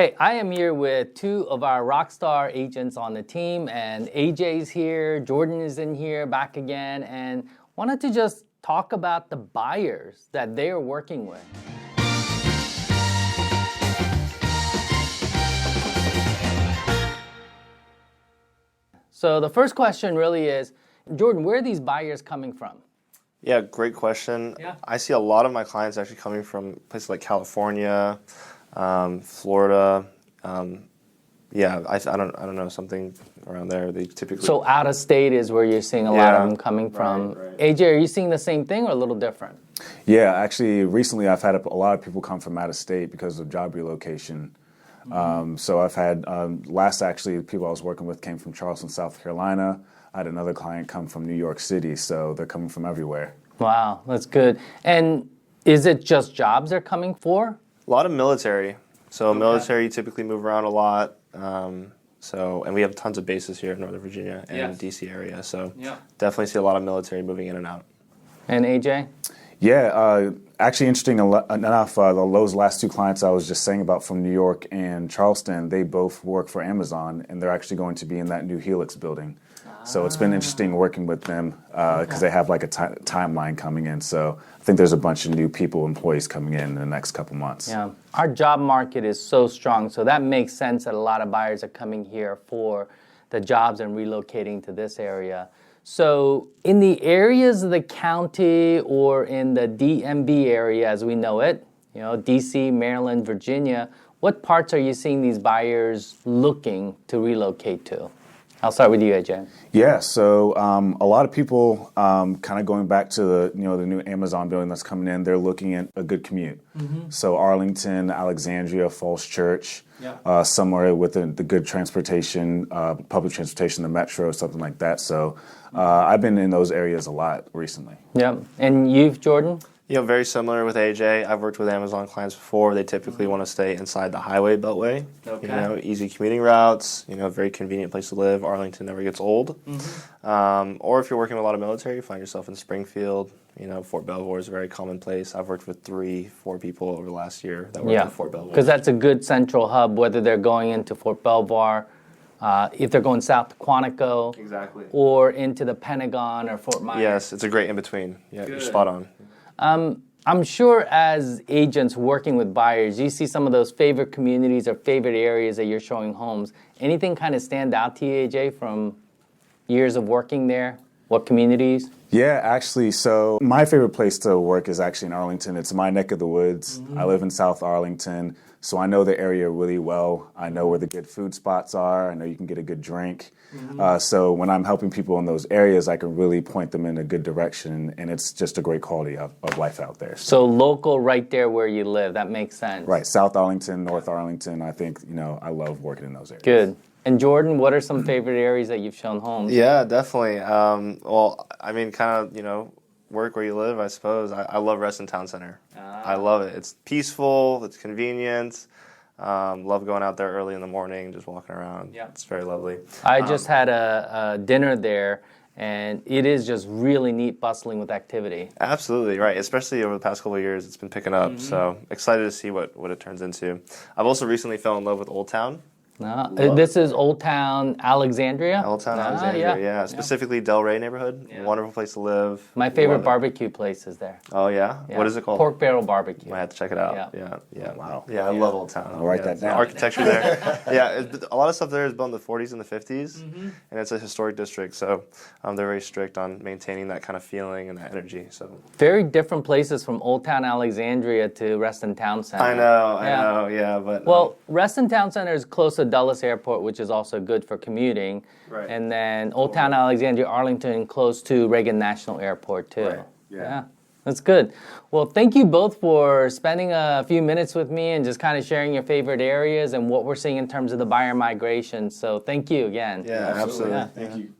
Hey, I am here with two of our rockstar agents on the team, and AJ's here, Jordan is in here back again, and wanted to just talk about the buyers that they are working with. So the first question really is, Jordan, where are these buyers coming from? Yeah, great question. Yeah. I see a lot of my clients actually coming from places like California, Florida. I don't know, something around there. They typically. So out of state is where you're seeing a lot of them coming from. Right. AJ, are you seeing the same thing or a little different? Yeah, actually, recently I've had a lot of people come from out of state because of job relocation. So I've had, people I was working with came from Charleston, South Carolina. I had another client come from New York City, so they're coming from everywhere. Wow, that's good. And is it just jobs they're coming for? A lot of military. So military typically move around a lot. And we have tons of bases here in Northern Virginia and DC area. So definitely see a lot of military moving in and out. And AJ? Yeah, actually interesting enough, those last two clients I was just saying about from New York and Charleston, they both work for Amazon, and they're actually going to be in that new Helix building. So it's been interesting working with them because they have like a timeline coming in. So I think there's a bunch of new employees coming in the next couple months. Yeah, our job market is so strong, so that makes sense that a lot of buyers are coming here for the jobs and relocating to this area. So in the areas of the county or in the DMV area as we know it, DC, Maryland, Virginia, what parts are you seeing these buyers looking to relocate to? I'll start with you, AJ. Yeah, so a lot of people kind of going back to the new Amazon building that's coming in, they're looking at a good commute. So Arlington, Alexandria, Falls Church, somewhere with the good transportation, public transportation, the metro, something like that. So I've been in those areas a lot recently. Yeah, and you've, Jordan? Very similar with AJ. I've worked with Amazon clients before. They typically want to stay inside the highway beltway. Okay. Easy commuting routes, very convenient place to live. Arlington never gets old. Or if you're working with a lot of military, you find yourself in Springfield. Fort Belvoir is a very common place. I've worked with 3-4 people over the last year that worked at Fort Belvoir. Because that's a good central hub, whether they're going into Fort Belvoir, if they're going south to Quantico, or into the Pentagon or Fort Myers. Yes, it's a great in-between. Yeah, you're spot on. I'm sure as agents working with buyers, you see some of those favorite communities or favorite areas that you're showing homes. Anything kind of stand out to you, AJ, from years of working there? What communities? Yeah, actually, so my favorite place to work is actually in Arlington. It's my neck of the woods. I live in South Arlington, so I know the area really well. I know where the good food spots are. I know you can get a good drink. So when I'm helping people in those areas, I can really point them in a good direction, and it's just a great quality of life out there. So local right there where you live, that makes sense. Right, South Arlington, North Arlington, I think, I love working in those areas. Good. And Jordan, what are some favorite areas that you've shown homes? Yeah, definitely. Work where you live, I suppose. I love Reston Town Center. I love it. It's peaceful, it's convenient. Love going out there early in the morning, just walking around. Yeah. It's very lovely. I just had a dinner there, and it is just really neat, bustling with activity. Absolutely, right. Especially over the past couple of years, it's been picking up. So excited to see what it turns into. I've also recently fell in love with Old Town. This is Old Town Alexandria? Old Town Alexandria, yeah. Specifically Delray neighborhood. Yeah. Wonderful place to live. My favorite barbecue place is there. Oh, yeah? What is it called? Pork Barrel Barbecue. I have to check it out. Yeah. Oh, wow. Yeah, I love Old Town. I'll write that down. The architecture there. A lot of stuff there is built in the 40s and the 50s, and it's a historic district, so they're very strict on maintaining that kind of feeling and that energy. So very different places from Old Town Alexandria to Reston Town Center. I know, but... Well, Reston Town Center is close to Dulles Airport, which is also good for commuting. Right. And then Old Town Alexandria, Arlington, close to Reagan National Airport, too. Right. Yeah. That's good. Well, thank you both for spending a few minutes with me and just kind of sharing your favorite areas and what we're seeing in terms of the buyer migration. So thank you again. Yeah, absolutely. Thank you.